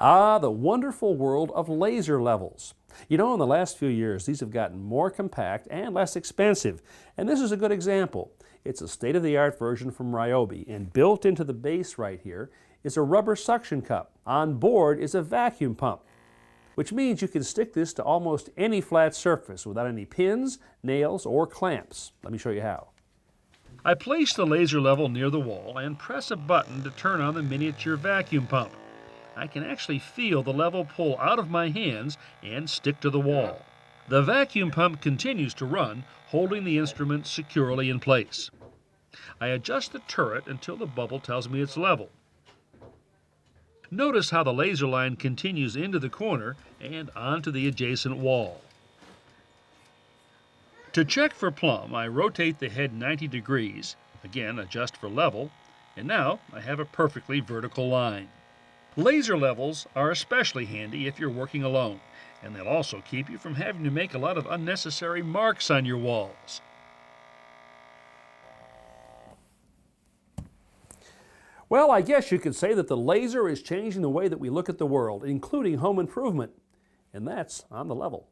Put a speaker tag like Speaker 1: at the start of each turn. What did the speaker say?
Speaker 1: Ah, the wonderful world of laser levels. You know, in the last few years, these have gotten more compact and less expensive. And this is a good example. It's a state-of-the-art version from Ryobi, and built into the base right here is a rubber suction cup. On board is a vacuum pump, which means you can stick this to almost any flat surface without any pins, nails, or clamps. Let me show you how. I place the laser level near the wall and press a button to turn on the miniature vacuum pump. I can actually feel the level pull out of my hands and stick to the wall. The vacuum pump continues to run, holding the instrument securely in place. I adjust the turret until the bubble tells me it's level. Notice how the laser line continues into the corner and onto the adjacent wall. To check for plumb, I rotate the head 90 degrees, again adjust for level, and now I have a perfectly vertical line. Laser levels are especially handy if you're working alone, and they'll also keep you from having to make a lot of unnecessary marks on your walls. Well, I guess you could say that the laser is changing the way that we look at the world, including home improvement, and that's on the level.